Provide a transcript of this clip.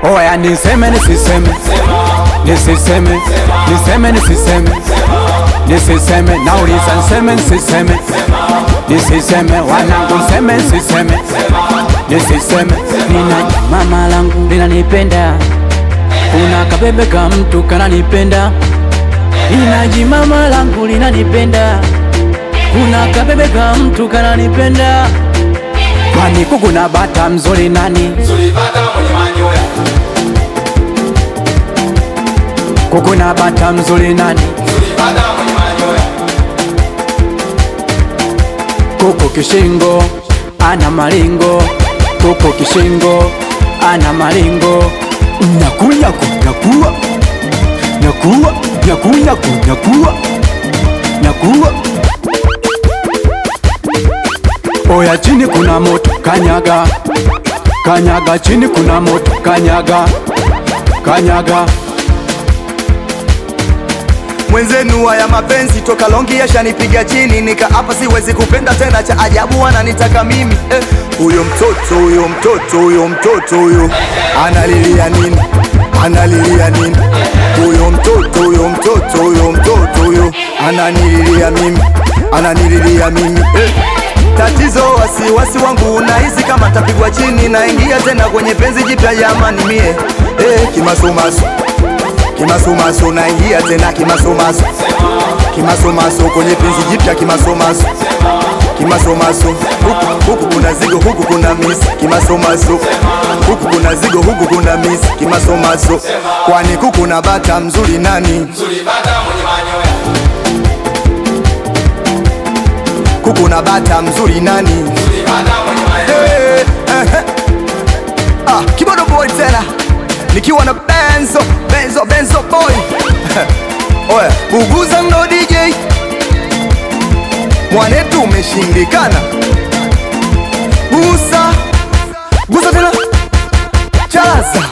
Oya niseme nisiseme, nisiseme, niseme nisiseme, nisiseme, nauliza niseme nisiseme, nisiseme, wanangu niseme nisiseme, nisiseme. Nina mama langu linanipenda, kuna kabebe ka mtu kananipenda. Nina mama langu linanipenda, kuna kabebe ka mtu kananipenda. Kwani kuku na bata mzuri nani? Mzuri bata mwenye manyoya. Kuku na bata mzuri nani? Mzuri bata mwenye manyoya. Kuku kishingo ana maringo, kuku kishingo ana maringo. Nyakunyaku nyakuwa, nyakuwa, nyakunyaku nyakuwa, nyakuwa. Oya chini kuna moto kanyaga, kanyaga chini kuna moto kanyaga, kanyaga. Mwenzenu haya mapenzi toka longi yashanipiga chini, nika hapa siwezi kupenda tena, cha ajabu wananitaka mimi. Huyo mtoto, huyo mtoto, huyo mtoto, huyo analilia nini? Analilia nini? Huyo mtoto, huyo mtoto, huyo mtoto, huyo ananililia mimi, ananililia mimi. Tatizo wasiwasi wangu unahisi kama tapigwa chini, naingia tena kwenye penzi jipya jamani mie. Kimasomaso, kimasomaso, naingia tena kimasomaso, kimasomaso kwenye penzi jipya kimasomaso, kimasomaso. Huku kuna zigo, huku kuna misi kimasomaso, huku kuna zigo, huku kuna misi kimasomaso. Kwani kuku na bata mzuri nani? Mzuri bata mwenye manyoya. Kuku na bata mzuri nani? Mzuri bata mwenye manyoya. Kibodo boy tena nikiwa na Benzo boy. Oya buguza mno DJ, mwanetu umeshindikana. Gusa tena chalaza.